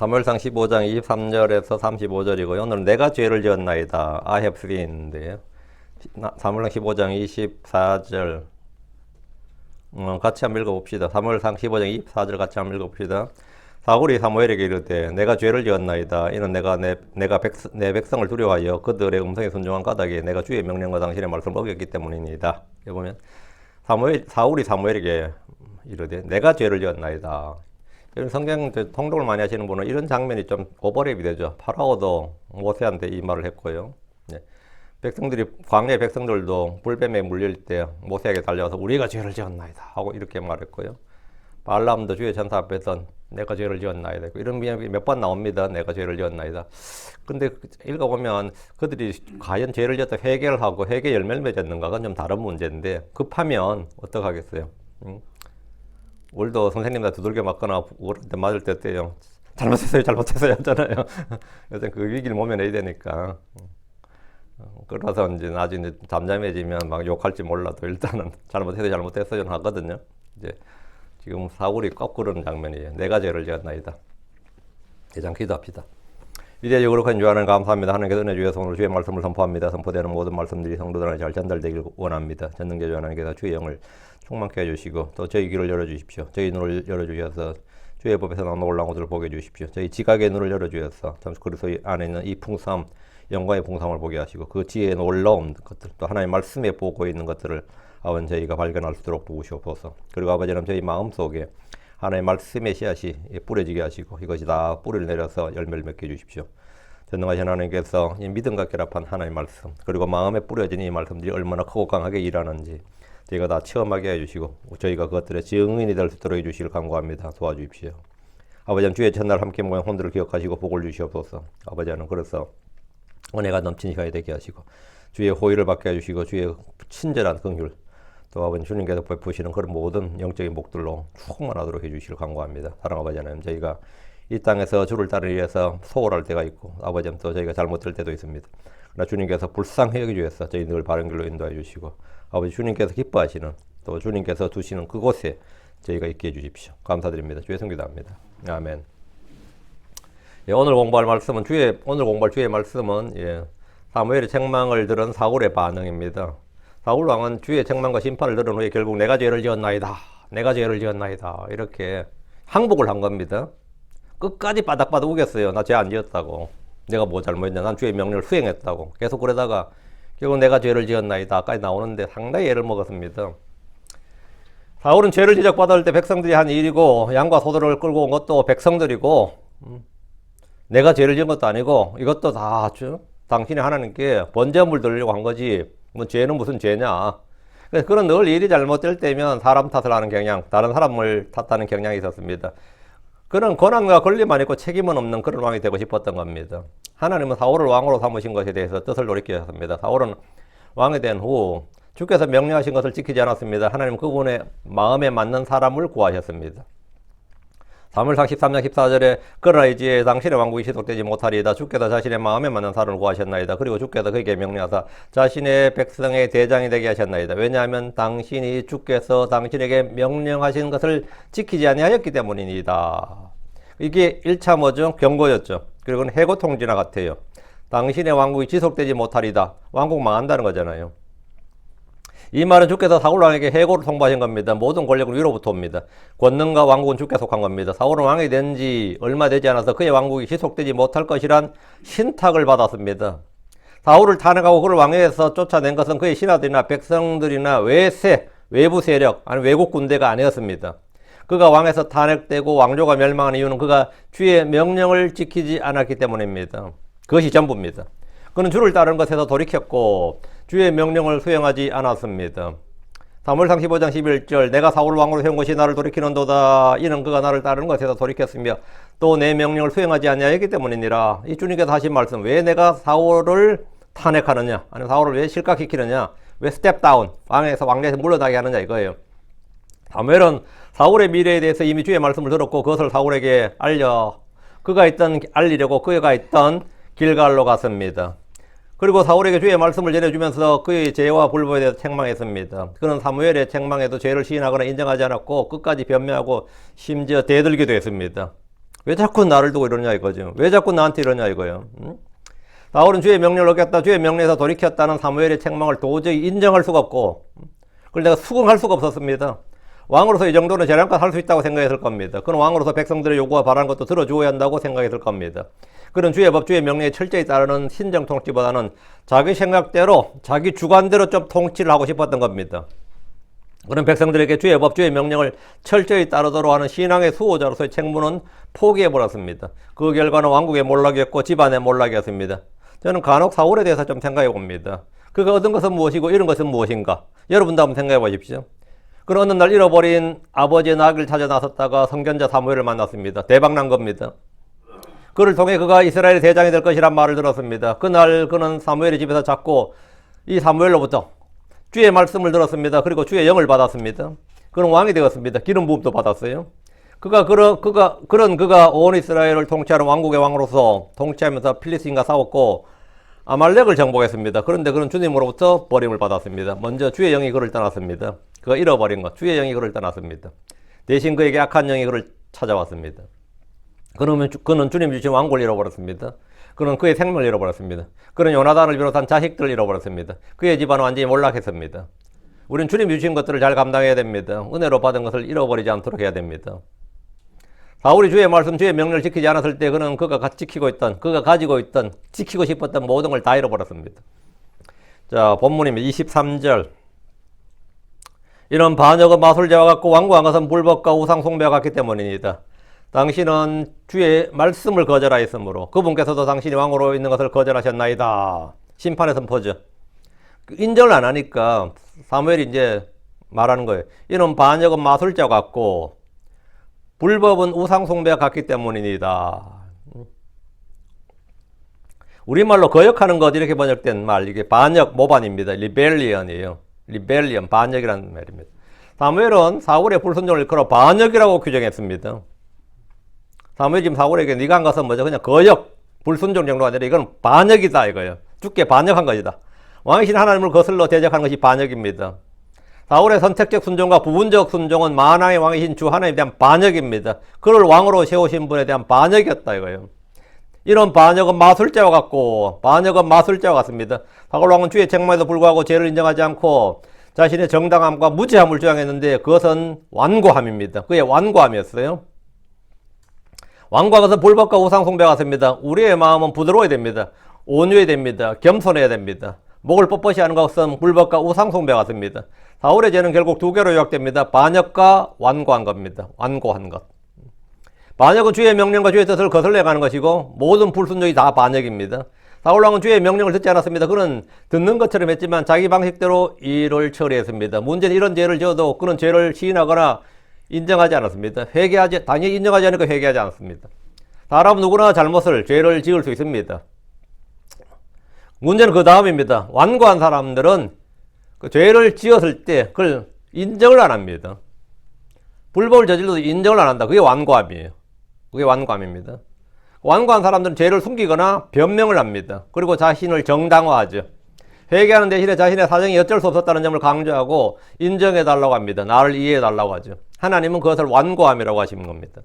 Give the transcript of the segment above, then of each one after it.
사무엘상 15장 23절에서 35절이고요. 오늘 내가 죄를 지었나이다. I have sinned인데요. 사무엘상 15장 24절 같이 한번 읽어봅시다. 사무엘상 15장 24절 같이 한번 읽어봅시다. 사울이 사무엘에게 이르되 내가 죄를 지었나이다. 이는 내가 내 백성을 두려워하여 그들의 음성에 순종한 까닭에 내가 주의 명령과 당신의 말씀을 어겼기 때문이니이다. 여기 보면 사울이 사무엘에게 이르되 내가 죄를 지었나이다. 성경 통독을 많이 하시는 분은 이런 장면이 좀 오버랩이 되죠. 파라오도 모세한테 이 말을 했고요. 광야 백성들도 불뱀에 물릴 때 모세에게 달려와서 우리가 죄를 지었나이다 하고 이렇게 말했고요. 발람도 주의 천사 앞에서 내가 죄를 지었나이다. 이런 비밀이 몇 번 나옵니다. 내가 죄를 지었나이다. 근데 읽어보면 그들이 과연 죄를 지었다 회개를 하고 회개 열매를 맺었는가 그건 좀 다른 문제인데 급하면 어떡하겠어요. 우리도 선생님한테 두들겨 맞거나 우리한테 맞을 때 어때요? 잘못했어요 하잖아요. 요새 그 위기를 모면해야 되니까. 그래서 이제 나중에 잠잠해지면 막 욕할지 몰라도 일단은 잘못했어요 하거든요. 이제 지금 사울이 꼭 그런 장면이에요. 내가 죄를 지었나이다. 대장 기도합시다. 이제 거룩한 주 하나님 감사합니다. 하나님께서 은혜 주셔서 오늘 주의 말씀을 선포합니다. 선포되는 모든 말씀들이 성도들한테 잘 전달되길 원합니다. 전능계주 하나님께서 주의 영을 충만케 해주시고 또 저희 귀를 열어주십시오. 저희 눈을 열어주셔서 주의 법에서 나온 놀라운 것들을 보게 해주십시오. 저희 지각의 눈을 열어주셔서 참 그리스도 안에 있는 이 풍성 영광의 풍성을 보게 하시고 그 지혜의 놀라운 것들 또 하나님의 말씀에 보고 있는 것들을 아버지 저희가 발견할 수 있도록 도우시옵소서. 그리고 아버지는 저희 마음속에 하나님의 말씀의 씨앗이 뿌려지게 하시고 이것이 다 뿌리를 내려서 열매를 맺게 해주십시오. 전능하신 하나님께서 이 믿음과 결합한 하나님의 말씀 그리고 마음에 뿌려진 이 말씀들이 얼마나 크고 강하게 일하는지 저희가 다 체험하게 해주시고 저희가 그것들의 증인이 될 수 있도록 해주시길 간구합니다. 도와주십시오. 아버지는 주의 첫날 함께 모인 혼들을 기억하시고 복을 주시옵소서. 아버지는 그래서 은혜가 넘치는 시간이 되게 하시고 주의 호의를 받게 해주시고 주의 친절한 긍휼 또 아버지 주님께서 베푸시는 그런 모든 영적인 복들로 충만하도록 해주시길 간구합니다. 사랑하는 아버지 하나님 저희가 이 땅에서 주를 따르기 위해서 소홀할 때가 있고 아버지는 또 저희가 잘못될 때도 있습니다. 그러나 주님께서 불쌍히 여겨주셔서 저희 늘 바른 길로 인도해 주시고 아버지 주님께서 기뻐하시는 또 주님께서 두시는 그곳에 저희가 있게 해주십시오. 감사드립니다. 주의 성기도합니다. 아멘. 오늘 공부할 말씀은 주의 말씀은 사무엘의 책망을 들은 사울의 반응입니다. 사울 왕은 주의 책망과 심판을 들은 후에 결국 내가 죄를 지었나이다. 내가 죄를 지었나이다. 이렇게 항복을 한 겁니다. 끝까지 바닥바닥 우겼어요. 나 죄 안 지었다고. 내가 뭐 잘못했냐. 난 주의 명령을 수행했다고. 계속 그러다가 결국 내가 죄를 지었나이다까지 나오는데 상당히 애를 먹었습니다. 사울은 죄를 지적받을 때 백성들이 한 일이고 양과 소들을 끌고 온 것도 백성들이고 내가 죄를 지은 것도 아니고 이것도 다 당신이 하나님께 번제물 드리려고 한 거지 뭐 죄는 무슨 죄냐. 그래서 그런 늘 일이 잘못될 때면 사람 탓을 하는 경향, 다른 사람을 탓하는 경향이 있었습니다. 그런 권한과 권리만 있고 책임은 없는 그런 왕이 되고 싶었던 겁니다. 하나님은 사울을 왕으로 삼으신 것에 대해서 뜻을 돌이키셨습니다. 사울은 왕이 된 후 주께서 명령하신 것을 지키지 않았습니다. 하나님은 그분의 마음에 맞는 사람을 구하셨습니다. 사무엘상 13장 14절에 그러나 이제 당신의 왕국이 지속되지 못하리이다. 주께서 자신의 마음에 맞는 사람을 구하셨나이다. 그리고 주께서 그에게 명령하사 자신의 백성의 대장이 되게 하셨나이다. 왜냐하면 당신이 주께서 당신에게 명령하신 것을 지키지 아니하였기 때문이니다. 이게 1차 뭐죠? 경고였죠. 그리고 해고 통지나 같아요. 당신의 왕국이 지속되지 못하리다. 왕국 망한다는 거잖아요. 이 말은 주께서 사울 왕에게 해고를 통보하신 겁니다. 모든 권력은 위로부터 옵니다. 권능과 왕국은 주께 속한 겁니다. 사울은 왕이 된 지 얼마 되지 않아서 그의 왕국이 지속되지 못할 것이란 신탁을 받았습니다. 사울을 탄핵하고 그를 왕위에서 쫓아낸 것은 그의 신하들이나 백성들이나 외부 세력, 아니 외국 군대가 아니었습니다. 그가 왕에서 탄핵되고 왕조가 멸망한 이유는 그가 주의 명령을 지키지 않았기 때문입니다. 그것이 전부입니다. 그는 주를 따르는 것에서 돌이켰고 주의 명령을 수행하지 않았습니다. 사무엘상 15장 11절 내가 사울을 왕으로 세운 것이 나를 돌이키는도다. 이는 그가 나를 따르는 것에서 돌이켰으며 또 내 명령을 수행하지 아니하였기 때문이니라. 이 주님께서 하신 말씀 왜 내가 사울을 탄핵하느냐 아니면 사울을 왜 실각시키느냐 왜 스텝다운 왕에서 물러나게 하느냐 이거예요. 사무엘은 사울의 미래에 대해서 이미 주의 말씀을 들었고 그것을 사울에게 알리려고 그가 있던 길갈로 갔습니다. 그리고 사울에게 주의 말씀을 전해주면서 그의 죄와 불법에 대해서 책망했습니다. 그는 사무엘의 책망에도 죄를 시인하거나 인정하지 않았고 끝까지 변명하고 심지어 대들기도 했습니다. 왜 자꾸 나를 두고 이러냐 이거죠. 왜 자꾸 나한테 이러냐 이거예요. 사울은 주의 명령을 어겼다. 주의 명령에서 돌이켰다는 사무엘의 책망을 도저히 인정할 수가 없고 그걸 내가 수긍할 수가 없었습니다. 왕으로서 이 정도는 재량껏 할 수 있다고 생각했을 겁니다. 그는 왕으로서 백성들의 요구와 바라는 것도 들어주어야 한다고 생각했을 겁니다. 그는 주의 법, 주의 명령에 철저히 따르는 신정 통치보다는 자기 생각대로, 자기 주관대로 좀 통치를 하고 싶었던 겁니다. 그는 백성들에게 주의 법, 주의 명령을 철저히 따르도록 하는 신앙의 수호자로서의 책무는 포기해버렸습니다. 그 결과는 왕국의 몰락이었고 집안의 몰락이었습니다. 저는 간혹 사울에 대해서 좀 생각해 봅니다. 그가 얻은 것은 무엇이고 잃은 것은 무엇인가? 여러분도 한번 생각해 보십시오. 그런 어느 날 잃어버린 아버지의 나귀를 찾아 나섰다가 선견자 사무엘을 만났습니다. 대박난 겁니다. 그를 통해 그가 이스라엘의 대장이 될 것이란 말을 들었습니다. 그날 그는 사무엘의 집에서 자꾸 이 사무엘로부터 주의 말씀을 들었습니다. 그리고 주의 영을 받았습니다. 그는 왕이 되었습니다. 기름 부음도 받았어요. 그가 온 이스라엘을 통치하는 왕국의 왕으로서 통치하면서 필리스틴과 싸웠고 아말렉을 정복했습니다. 그런데 그는 주님으로부터 버림을 받았습니다. 먼저 주의 영이 그를 떠났습니다. 그가 잃어버린 것, 주의 영이 그를 떠났습니다. 대신 그에게 악한 영이 그를 찾아왔습니다. 그는 주님 주신 왕국을 잃어버렸습니다. 그는 그의 생명을 잃어버렸습니다. 그는 요나단을 비롯한 자식들을 잃어버렸습니다. 그의 집안은 완전히 몰락했습니다. 우리는 주님 주신 것들을 잘 감당해야 됩니다. 은혜로 받은 것을 잃어버리지 않도록 해야 됩니다. 사울이 주의 말씀, 주의 명령을 지키지 않았을 때 그가 가지고 있던, 지키고 싶었던 모든 걸 다 잃어버렸습니다. 자, 본문입니다. 23절. 이런 반역은 마술제와 같고 완고한 것은 불법과 우상 숭배와 같기 때문입니다. 당신은 주의 말씀을 거절하였으므로 그분께서도 당신이 왕으로 있는 것을 거절하셨나이다. 심판의 선포죠. 인정을 안 하니까 사무엘이 이제 말하는 거예요. 이런 반역은 마술제와 같고 불법은 우상 숭배와 같기 때문입니다. 우리말로 거역하는 것 이렇게 번역된 말, 이게 반역 모반입니다. 리벨리언이에요. 리벨리언, 반역이라는 말입니다. 사무엘은 사울의 불순종을 일컬어 반역이라고 규정했습니다. 사무엘이 지금 사울에게 네가 한 것은 뭐죠? 그냥 거역, 불순종 정도가 아니라 이건 반역이다 이거예요. 주께 반역한 것이다. 왕이신 하나님을 거슬러 대적하는 것이 반역입니다. 사울의 선택적 순종과 부분적 순종은 만왕의 왕이신 주 하나님에 대한 반역입니다. 그를 왕으로 세우신 분에 대한 반역이었다 이거예요. 이런 반역은 마술죄와 같습니다. 사울 왕은 주의 책망에도 불구하고 죄를 인정하지 않고 자신의 정당함과 무죄함을 주장했는데 그것은 완고함입니다. 그의 완고함이었어요. 완고한 것은 불법과 우상 숭배와 같습니다. 우리의 마음은 부드러워야 됩니다. 온유해야 됩니다. 겸손해야 됩니다. 목을 뻣뻣이 하는 것은 불법과 우상 숭배와 같습니다. 사울의 죄는 결국 두 개로 요약됩니다. 반역과 완고한 겁니다. 완고한 것. 반역은 주의 명령과 주의 뜻을 거슬러 가는 것이고 모든 불순종이 다 반역입니다. 사울 왕은 주의 명령을 듣지 않았습니다. 그는 듣는 것처럼 했지만 자기 방식대로 일을 처리했습니다. 문제는 이런 죄를 지어도 그는 죄를 시인하거나 인정하지 않았습니다. 당연히 인정하지 않으니까 회개하지 않았습니다. 사람은 누구나 죄를 지을 수 있습니다. 문제는 그 다음입니다. 완고한 사람들은 그 죄를 지었을 때 그걸 인정을 안 합니다. 불법을 저질러도 인정을 안 한다. 그게 완고함이에요. 그게 완고함입니다. 완고한 사람들은 죄를 숨기거나 변명을 합니다. 그리고 자신을 정당화하죠. 회개하는 대신에 자신의 사정이 어쩔 수 없었다는 점을 강조하고 인정해달라고 합니다. 나를 이해해달라고 하죠. 하나님은 그것을 완고함이라고 하시는 겁니다.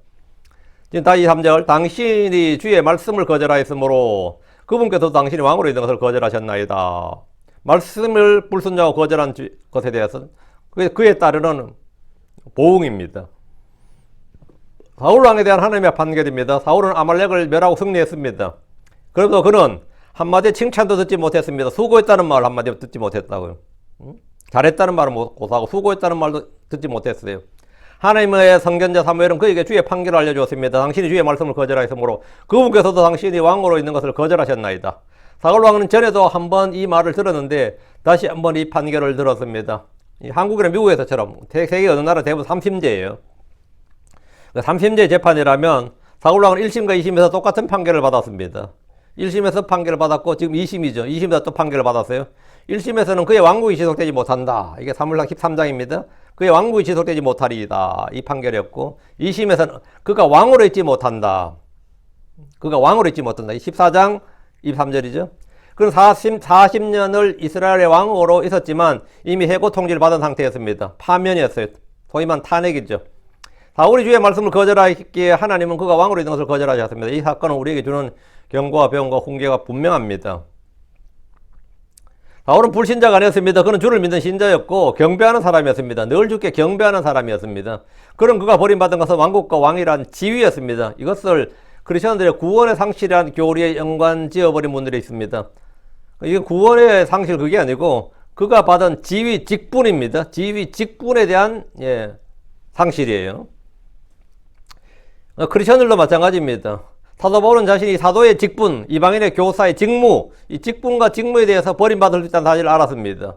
지금 다시 3절. 당신이 주의 말씀을 거절하였으므로 그분께서도 당신이 왕으로 있는 것을 거절하셨나이다. 말씀을 불순종하고 거절한 것에 대해서는 그에 따르는 보응입니다. 사울 왕에 대한 하나님의 판결입니다. 사울은 아말렉을 멸하고 승리했습니다. 그래도 그는 한마디 칭찬도 듣지 못했습니다. 수고했다는 말 한마디 듣지 못했다고요. 잘했다는 말은 못하고 수고했다는 말도 듣지 못했어요. 하나님의 선견자 사무엘은 그에게 주의 판결을 알려주었습니다. 당신이 주의 말씀을 거절하였으므로 그분께서도 당신이 왕으로 있는 것을 거절하셨나이다. 사울 왕은 전에도 한번 이 말을 들었는데 다시 한번 이 판결을 들었습니다. 한국이나 미국에서처럼 세계 어느 나라 대부분 3심제예요. 3심제 재판이라면 사울 왕은 1심과 2심에서 똑같은 판결을 받았습니다. 1심에서 판결을 받았고 지금 2심이죠. 2심에서 또 판결을 받았어요. 1심에서는 그의 왕국이 지속되지 못한다. 이게 사무엘상 13장입니다. 그의 왕국이 지속되지 못하리이다. 이 판결이었고 2심에서는 그가 왕으로 있지 못한다. 그가 왕으로 있지 못한다. 이 14장 23절이죠. 그는 40년을 이스라엘의 왕으로 있었지만 이미 해고 통지를 받은 상태였습니다. 파면이었어요. 소위 말하는 탄핵이죠. 사울이 주의 말씀을 거절하기에 하나님은 그가 왕으로 있는 것을 거절하셨습니다. 이 사건은 우리에게 주는 경고와 배움과 훈계가 분명합니다. 사울은 불신자가 아니었습니다. 그는 주를 믿는 신자였고 경배하는 사람이었습니다. 늘 주께 경배하는 사람이었습니다. 그런 그가 버림받은 것은 왕국과 왕이란 지위였습니다. 이것을 크리스천들의 구원의 상실이라는 교리에 연관 지어버린 분들이 있습니다. 이게 구원의 상실 그게 아니고 그가 받은 지위 직분입니다. 지위 직분에 대한 상실이에요. 크리스천들도 마찬가지입니다. 사도 바울은 자신이 사도의 직분, 이방인의 교사의 직무, 이 직분과 직무에 대해서 버림받을 수 있다는 사실을 알았습니다.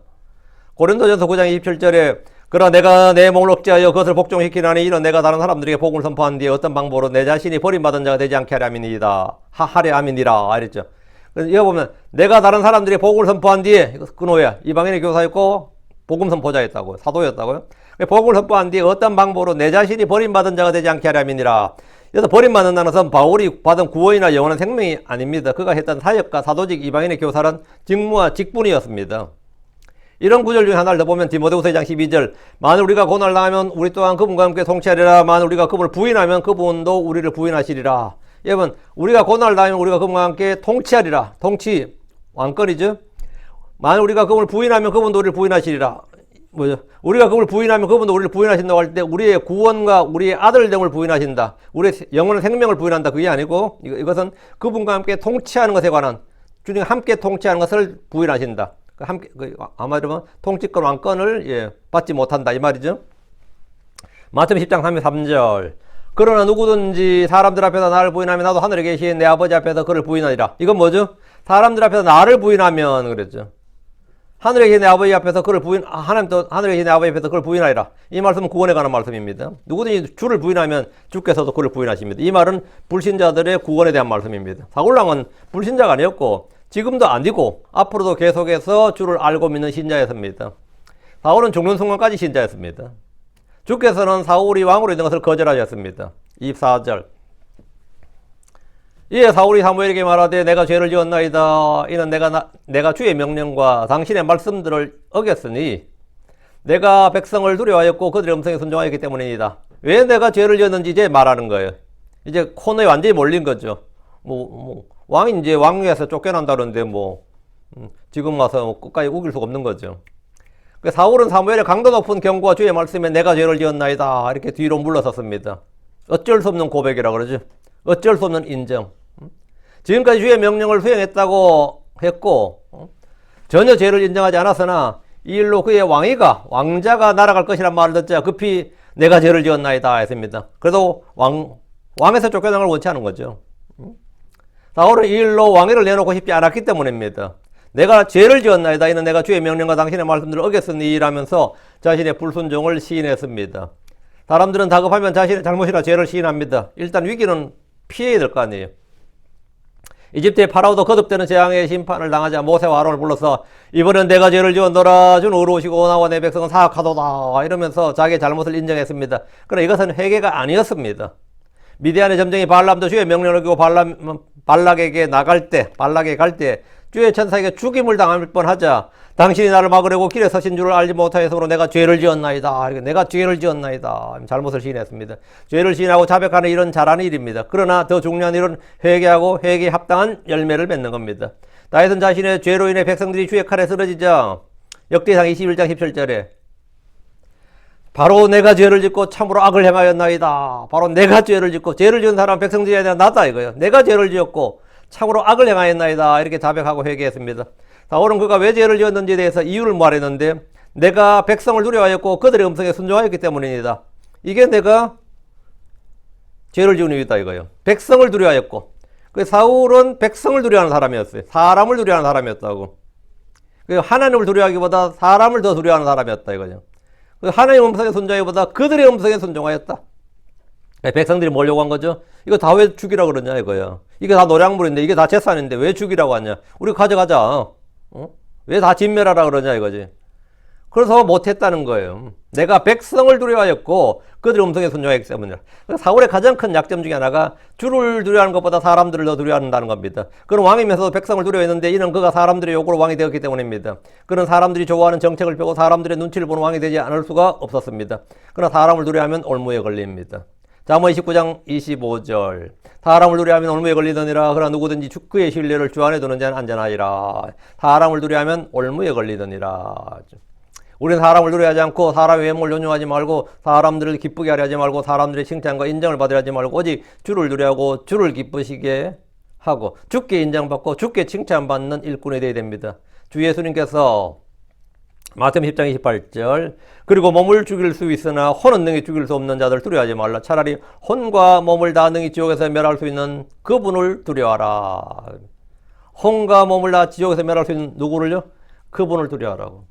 고린도전서 9장 27절에 그러나 내가 내 몸을 억제하여 그것을 복종시키나니 이런 내가 다른 사람들에게 복음을 선포한 뒤에 어떤 방법으로 내 자신이 버림받은 자가 되지 않게 하려 함이니이다. 하려 함이니라 이랬죠. 그래서 이거 보면 내가 다른 사람들에게 복음을 선포한 뒤에 그노야 이방인의 교사였고 복음 선포자였다고요. 사도였다고요. 복음을 선포한 뒤에 어떤 방법으로 내 자신이 버림받은 자가 되지 않게 하려 함이니라. 그래서 버림받는다는 것은 바울이 받은 구원이나 영원한 생명이 아닙니다. 그가 했던 사역과 사도직 이방인의 교사란 직무와 직분이었습니다. 이런 구절 중에 하나를 더 보면 디모데후서 2장 12절 만일 우리가 고난을 당하면 우리 또한 그분과 함께 통치하리라. 만일 우리가 그분을 부인하면 그분도 우리를 부인하시리라. 여러분 우리가 고난을 당하면 우리가 그분과 함께 통치하리라. 통치 왕권이죠. 만일 우리가 그분을 부인하면 그분도 우리를 부인하시리라. 뭐죠? 우리가 그분을 부인하면 그분도 우리를 부인하신다고 할 때 우리의 구원과 우리의 아들됨을 부인하신다. 우리의 영원한 생명을 부인한다. 그게 아니고 이것은 그분과 함께 통치하는 것에 관한 주님 함께 통치하는 것을 부인하신다. 함께 아마도 통치권 왕권을 받지 못한다 이 말이죠. 마태복음 10장 33절 그러나 누구든지 사람들 앞에서 나를 부인하면 나도 하늘에 계신 내 아버지 앞에서 그를 부인하리라. 이건 뭐죠? 사람들 앞에서 나를 부인하면 그랬죠. 하늘에 계신 내 아버지 앞에서 그를 하나님도 하늘에 계신 내 아버지 앞에서 그를 부인하리라. 이 말씀은 구원에 관한 말씀입니다. 누구든지 주를 부인하면 주께서도 그를 부인하십니다. 이 말은 불신자들의 구원에 대한 말씀입니다. 사울왕은 불신자가 아니었고 지금도 아니고 앞으로도 계속해서 주를 알고 믿는 신자였습니다. 사울은 죽는 순간까지 신자였습니다. 주께서는 사울이 왕으로 있는 것을 거절하셨습니다. 24절 이에 사울이 사무엘에게 말하되 내가 죄를 지었나이다. 이는 내가 주의 명령과 당신의 말씀들을 어겼으니 내가 백성을 두려워하였고 그들의 음성에 순종하였기 때문이다. 왜 내가 죄를 지었는지 이제 말하는 거예요. 이제 코너에 완전히 몰린 거죠. 왕이 이제 왕위에서 쫓겨난다는데 지금 와서 끝까지 우길 수가 없는 거죠. 사울은 사무엘의 강도 높은 경고와 주의 말씀에 내가 죄를 지었나이다. 이렇게 뒤로 물러섰습니다. 어쩔 수 없는 고백이라고 그러죠. 어쩔 수 없는 인정. 지금까지 주의 명령을 수행했다고 했고 전혀 죄를 인정하지 않았으나 이 일로 그의 왕자가 날아갈 것이란 말을 듣자 급히 내가 죄를 지었나이다 했습니다. 그래도 왕에서 쫓겨난 걸 원치 않은 거죠. 사울은 이 일로 왕위를 내놓고 싶지 않았기 때문입니다. 내가 죄를 지었나이다. 이는 내가 주의 명령과 당신의 말씀들을 어겼으니 라면서 자신의 불순종을 시인했습니다. 사람들은 다급하면 자신의 잘못이나 죄를 시인합니다. 일단 위기는 피해야 될 거 아니에요. 이집트의 파라오도 거듭되는 재앙의 심판을 당하자 모세와 아론을 불러서 이번엔 내가 죄를 지었노라. 주는 의로우시고 나와 내 백성은 사악하도다. 이러면서 자기의 잘못을 인정했습니다. 그러나 이것은 회개가 아니었습니다. 미디안의 점쟁이 발람도 주의 명령을 어기고 발락에게 갈 때 주의 천사에게 죽임을 당할 뻔하자 당신이 나를 막으려고 길에 서신 줄을 알지 못하여서 내가 죄를 지었나이다. 내가 죄를 지었나이다. 잘못을 시인했습니다. 죄를 시인하고 자백하는 일은 잘하는 일입니다. 그러나 더 중요한 일은 회개하고 회개에 합당한 열매를 맺는 겁니다. 다윗은 자신의 죄로 인해 백성들이 주의 칼에 쓰러지자 역대상 21장 17절에 바로 내가 죄를 짓고 참으로 악을 행하였나이다. 바로 내가 죄를 짓고 죄를 지은 사람은 백성들이 아니라 나다 이거예요. 내가 죄를 지었고 참으로 악을 행하였나이다. 이렇게 자백하고 회개했습니다. 사울은 그가 왜 죄를 지었는지에 대해서 이유를 말했는데 내가 백성을 두려워하였고 그들의 음성에 순종하였기 때문입니다. 이게 내가 죄를 지은 이유다 이거예요. 백성을 두려워하였고 사울은 백성을 두려워하는 사람이었어요. 사람을 두려워하는 사람이었다고. 하나님을 두려워하기보다 사람을 더 두려워하는 사람이었다 이거죠. 하나님의 음성에 순종하기보다 그들의 음성에 순종하였다. 백성들이 뭘 요구한 거죠? 이거 다 왜 죽이라고 그러냐 이거야. 이게 다 노량물인데 이게 다 재산인데 왜 죽이라고 하냐. 우리 가져가자. 왜 다 진멸하라 그러냐 이거지. 그래서 못했다는 거예요. 내가 백성을 두려워하였고 그들의 음성에 순종했기 때문이라. 사울의 가장 큰 약점 중에 하나가 주를 두려워하는 것보다 사람들을 더 두려워한다는 겁니다. 그는 왕이면서도 백성을 두려워했는데 이는 그가 사람들의 요구로 왕이 되었기 때문입니다. 그는 사람들이 좋아하는 정책을 펴고 사람들의 눈치를 보는 왕이 되지 않을 수가 없었습니다. 그러나 사람을 두려워하면 올무에 걸립니다. 잠언 29장 25절. 사람을 두려워하면 올무에 걸리더니라. 그러나 누구든지 그의 신뢰를 주 안에 두는 자는 안전하리라. 사람을 두려워하면 올무에 걸리더니라. 우리는 사람을 두려워하지 않고 사람의 외모를 연용하지 말고 사람들을 기쁘게 하려 하지 말고 사람들의 칭찬과 인정을 받으려 하지 말고 오직 주를 두려워하고 주를 기쁘시게 하고 주께 인정받고 주께 칭찬받는 일꾼이 되어야 됩니다. 주 예수님께서 마태복음 10장 28절 그리고 몸을 죽일 수 있으나 혼은 능히 죽일 수 없는 자들 두려워하지 말라. 차라리 혼과 몸을 다 능히 지옥에서 멸할 수 있는 그분을 두려워하라. 혼과 몸을 다 지옥에서 멸할 수 있는 누구를요? 그분을 두려워하라고.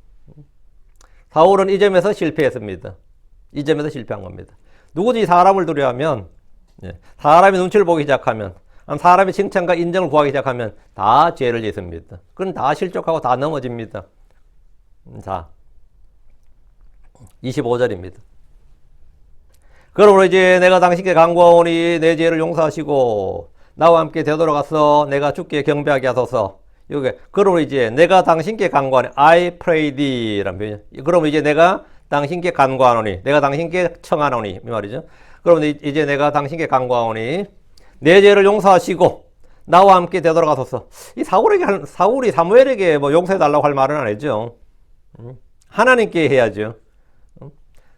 사울은 이 점에서 실패했습니다. 이 점에서 실패한 겁니다. 누구든지 사람을 두려워하면, 사람의 눈치를 보기 시작하면, 사람의 칭찬과 인정을 구하기 시작하면 다 죄를 짓습니다. 그건 다 실족하고 다 넘어집니다. 자, 25절입니다. 그러므로 이제 내가 당신께 간구하오니 내 죄를 용서하시고 나와 함께 되돌아가서 내가 주께 경배하게 하소서. 요게 그러므로 이제 내가 당신께 간구하니 I pray thee라는 표현이죠. 그러면 이제 내가 당신께 간구하노니 내가 당신께 청하노니 이 말이죠. 그러면 이제 내가 당신께 간구하오니 내 죄를 용서하시고 나와 함께 되돌아가소서. 이 사울이 사무엘에게 뭐 용서해 달라고 할 말은 아니죠. 하나님께 해야죠.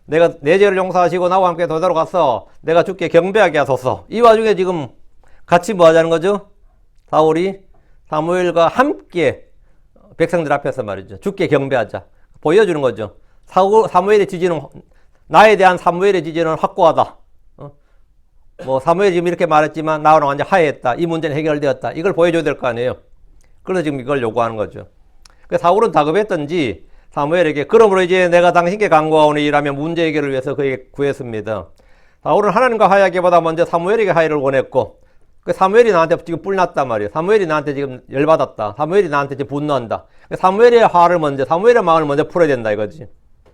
내가 내 죄를 용서하시고 나와 함께 되돌아가서 내가 주께 경배하게 하소서. 이 와중에 지금 같이 뭐 하자는 거죠? 사울이 사무엘과 함께 백성들 앞에서 말이죠. 주께 경배하자. 보여주는 거죠. 사무엘의 지지는, 나에 대한 사무엘의 지지는 확고하다. 뭐, 사무엘이 지금 이렇게 말했지만 나와는 완전 하해했다. 이 문제는 해결되었다. 이걸 보여줘야 될 거 아니에요. 그래서 지금 이걸 요구하는 거죠. 사울은 다급했던지 사무엘에게 그러므로 이제 내가 당신께 간구하오니 라며 문제 해결을 위해서 그에게 구했습니다. 사울은 하나님과 하야기보다 먼저 사무엘에게 하야를 원했고 사무엘이 나한테 지금 뿔났단 말이에요. 사무엘이 나한테 지금 열받았다. 사무엘이 나한테 지금 분노한다. 사무엘의 화를 먼저, 사무엘의 마음을 먼저 풀어야 된다 이거지.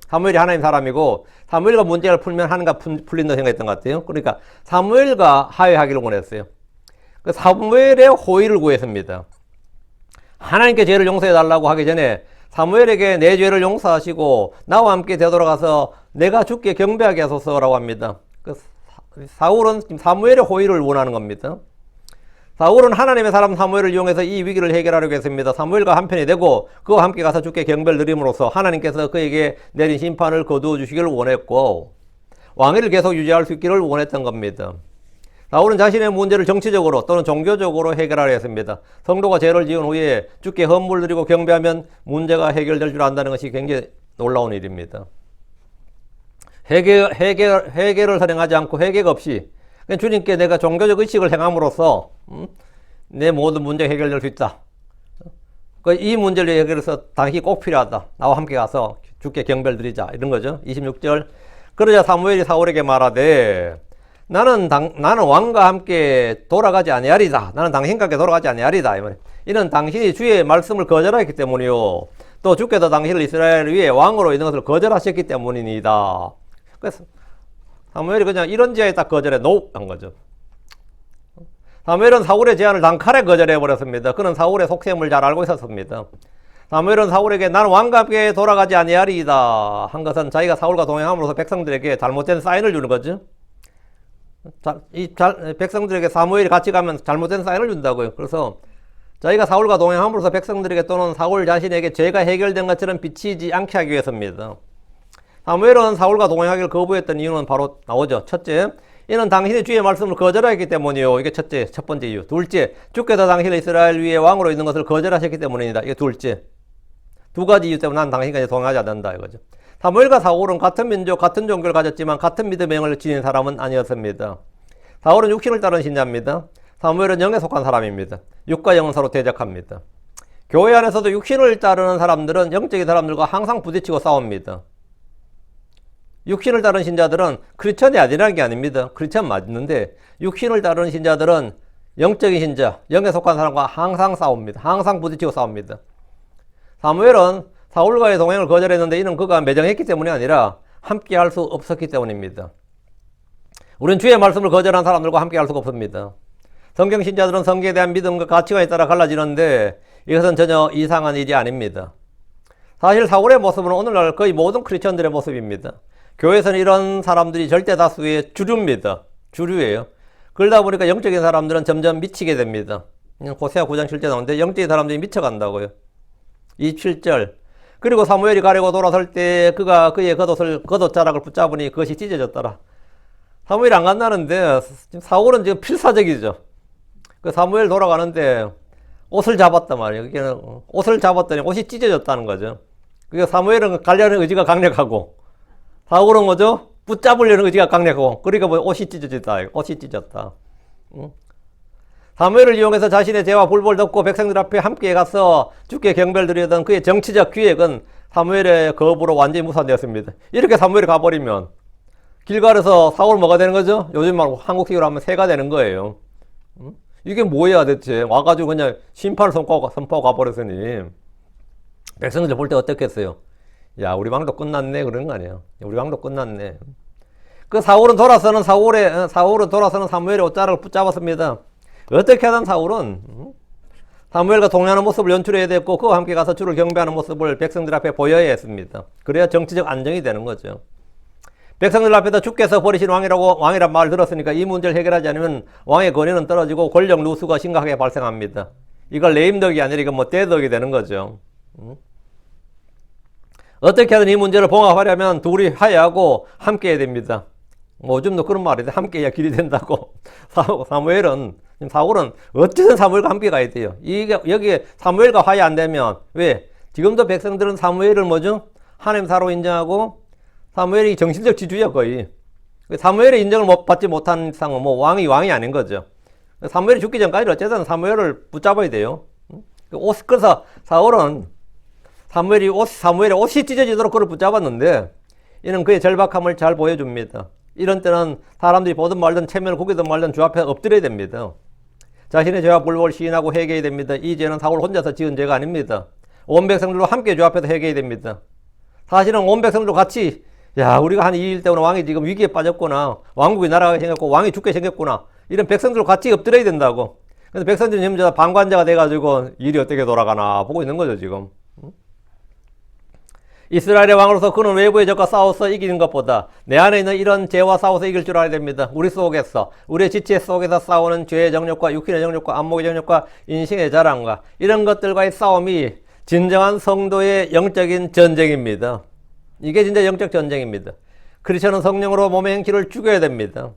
사무엘이 하나님 사람이고 사무엘과 문제를 풀면 하나님과 풀린다고 생각했던 것 같아요. 그러니까 사무엘과 화해하기를 원했어요. 사무엘의 호의를 구했습니다. 하나님께 죄를 용서해 달라고 하기 전에 사무엘에게 내 죄를 용서하시고 나와 함께 되돌아가서 내가 주께 경배하게 하소서라고 합니다. 사울은 사무엘의 호의를 원하는 겁니다. 사울은 하나님의 사람 사무엘을 이용해서 이 위기를 해결하려고 했습니다. 사무엘과 한편이 되고 그와 함께 가서 주께 경배를 드림으로써 하나님께서 그에게 내린 심판을 거두어 주시기를 원했고 왕위를 계속 유지할 수 있기를 원했던 겁니다. 사울은 자신의 문제를 정치적으로 또는 종교적으로 해결하려 했습니다. 성도가 죄를 지은 후에 주께 헌물 드리고 경배하면 문제가 해결될 줄 안다는 것이 굉장히 놀라운 일입니다. 회개를 선행하지 않고 회개가 없이 주님께 내가 종교적 의식을 행함으로써 내 모든 문제 해결될 수 있다. 이 문제를 해결해서 당신이 꼭 필요하다. 나와 함께 가서 주께 경배를 드리자. 이런 거죠. 26절. 그러자 사무엘이 사울에게 말하되 나는 왕과 함께 돌아가지 아니하리다. 나는 당신과 함께 돌아가지 아니하리다. 이는 당신이 주의 말씀을 거절하였기 때문이요. 또 주께서 당신을 이스라엘 위에 왕으로 있는 것을 거절하셨기 때문이니다. 그래서 사무엘이 그냥 이런 지하에 딱 거절해 노 한 거죠. 사무엘은 사울의 제안을 단칼에 거절해 버렸습니다. 그는 사울의 속셈을 잘 알고 있었습니다. 사무엘은 사울에게 나는 왕과 함께 돌아가지 아니하리이다 한 것은 자기가 사울과 동행함으로써 백성들에게 잘못된 사인을 주는 거죠. 백성들에게 사무엘이 같이 가면 잘못된 사인을 준다고요. 그래서 자기가 사울과 동행함으로써 백성들에게 또는 사울 자신에게 죄가 해결된 것처럼 비치지 않게 하기 위해서입니다. 사무엘은 사울과 동행하기를 거부했던 이유는 바로 나오죠. 첫째, 이는 당신이 주의 말씀을 거절하였기 때문이요. 이게 첫째, 첫 번째 이유. 둘째, 주께서 당신을 이스라엘 위에 왕으로 있는 것을 거절하셨기 때문입니다. 이게 둘째. 두 가지 이유 때문에 난 당신과 동행하지 않는다 이거죠. 사무엘과 사울은 같은 민족, 같은 종교를 가졌지만 같은 믿음의 영을 지닌 사람은 아니었습니다. 사울은 육신을 따른 신자입니다. 사무엘은 영에 속한 사람입니다. 육과 영은 서로 대적합니다. 교회 안에서도 육신을 따르는 사람들은 영적인 사람들과 항상 부딪히고 싸웁니다. 육신을 따르는 신자들은 크리스천이 아니라는 게 아닙니다. 크리스천 맞는데 육신을 따르는 신자들은 영적인 신자, 영에 속한 사람과 항상 싸웁니다. 항상 부딪히고 싸웁니다. 사무엘은 사울과의 동행을 거절했는데 이는 그가 매정했기 때문이 아니라 함께 할 수 없었기 때문입니다. 우리는 주의 말씀을 거절한 사람들과 함께 할 수가 없습니다. 성경 신자들은 성경에 대한 믿음과 가치관에 따라 갈라지는데 이것은 전혀 이상한 일이 아닙니다. 사실 사울의 모습은 오늘날 거의 모든 크리스천들의 모습입니다. 교회에서는 이런 사람들이 절대 다수의 주류입니다. 주류예요. 그러다 보니까 영적인 사람들은 점점 미치게 됩니다. 호세아 9장 7절 나오는데 영적인 사람들이 미쳐간다고요. 27절. 그리고 사무엘이 가려고 돌아설 때 그가 그의 겉옷자락을 붙잡으니 그것이 찢어졌더라. 사무엘이 안 간다는데 사울은 지금 필사적이죠. 그 사무엘 돌아가는데 옷을 잡았단 말이에요. 그게 옷을 잡았더니 옷이 찢어졌다는 거죠. 그게 사무엘은 가려는 의지가 강력하고 사울은 뭐죠? 붙잡으려는 의지가 강력하고 그러니까 뭐 옷이 찢어졌다. 옷이 찢어졌다. 사무엘을 이용해서 자신의 죄와 불법을 덮고 백성들 앞에 함께 가서 주께 경배를 드리던 그의 정치적 기획은 사무엘의 거부로 완전히 무산되었습니다. 이렇게 사무엘이 가버리면 길갈에서 사울 뭐가 되는 거죠? 요즘 말 한국식으로 하면 새가 되는 거예요. 이게 뭐야 대체. 와가지고 그냥 심판을 선포하고 가버렸으니 백성들 볼 때 어떻겠어요? 야, 우리 왕도 끝났네 그러는 거 아니에요. 우리 왕도 끝났네. 그 사울은 돌아서는 사무엘의 옷자락을 붙잡았습니다. 어떻게 하든 사울은 사무엘과 동행하는 모습을 연출해야 됐고 그와 함께 가서 주를 경배하는 모습을 백성들 앞에 보여야 했습니다. 그래야 정치적 안정이 되는 거죠. 백성들 앞에서 주께서 버리신 왕이란 말을 들었으니까 이 문제를 해결하지 않으면 왕의 권위는 떨어지고 권력 누수가 심각하게 발생합니다. 이걸 레임덕이 아니라 이건 뭐 떼덕이 되는 거죠. 어떻게 하든 이 문제를 봉합하려면 둘이 화해하고 함께 해야 됩니다. 뭐 요즘도 그런 말이 돼. 함께 해야 길이 된다고. 사울은 어쨌든 사무엘과 함께 가야 돼요. 여기 사무엘과 화해 안 되면 왜? 지금도 백성들은 사무엘을 뭐죠? 하나님 사로 인정하고 사무엘이 정신적 지주야 거의. 사무엘의 인정을 받지 못한 이상은 뭐 왕이 아닌 거죠. 사무엘이 죽기 전까지 어쨌든 사무엘을 붙잡아야 돼요. 그래서 사울은 사무엘의 옷이 찢어지도록 그를 붙잡았는데 이는 그의 절박함을 잘 보여줍니다. 이런 때는 사람들이 보든 말든 체면을 구기든 말든 주 앞에 엎드려야 됩니다. 자신의 죄와 불법을 시인하고 회개해야 됩니다. 이 죄는 사울 혼자서 지은 죄가 아닙니다. 온 백성들과 함께 주 앞에서 회개해야 됩니다. 사실은 온 백성들도 같이 야, 우리가 한 이 일 때문에 왕이 지금 위기에 빠졌구나. 왕국이 날아가게 생겼고 왕이 죽게 생겼구나. 이런 백성들과 같이 엎드려야 된다고. 근데 백성들이 지금 방관자가 돼가지고 일이 어떻게 돌아가나 보고 있는 거죠 지금. 이스라엘의 왕으로서 그는 외부의 적과 싸워서 이기는 것보다 내 안에 있는 이런 죄와 싸워서 이길 줄 알아야 됩니다. 우리 속에서 우리의 지체 속에서 싸우는 죄의 정욕과 육신의 정욕과 안목의 정욕과 인생의 자랑과 이런 것들과의 싸움이 진정한 성도의 영적인 전쟁입니다. 이게 진짜 영적 전쟁입니다. 크리스천은 성령으로 몸의 행실을 죽여야 됩니다.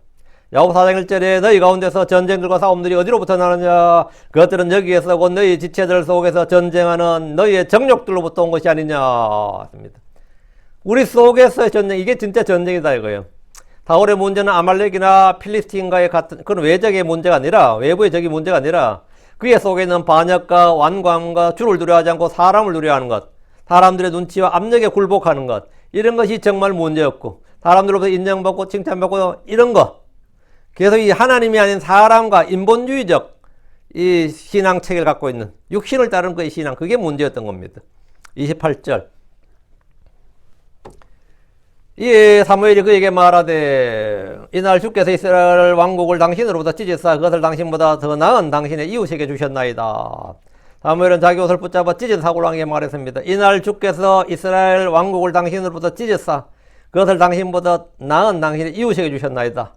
야고보 4장 1절에 너희 가운데서 전쟁들과 싸움들이 어디로부터 나느냐? 그것들은 여기에서 곧 너희 지체들 속에서 전쟁하는 너희의 정욕들로부터 온 것이 아니냐? 우리 속에서의 전쟁, 이게 진짜 전쟁이다 이거예요. 사울의 문제는 아말렉이나 필리스틴과의 같은 그런 외적의 문제가 아니라 외부의 적이 문제가 아니라 그의 속에 있는 반역과 완고함과 주를 두려워하지 않고 사람을 두려워하는 것, 사람들의 눈치와 압력에 굴복하는 것, 이런 것이 정말 문제였고 사람들로부터 인정받고 칭찬받고 이런 것. 그래서 이 하나님이 아닌 사람과 인본주의적 이 신앙 체계를 갖고 있는 육신을 따르는 그 신앙, 그게 문제였던 겁니다. 28절. 이 사무엘이 그에게 말하되 이날 주께서 이스라엘 왕국을 당신으로부터 찢으사 그것을 당신보다 더 나은 당신의 이웃에게 주셨나이다. 사무엘은 자기 옷을 붙잡아 찢은 사울 왕에게 말했습니다. 이날 주께서 이스라엘 왕국을 당신으로부터 찢으사 그것을 당신보다 나은 당신의 이웃에게 주셨나이다.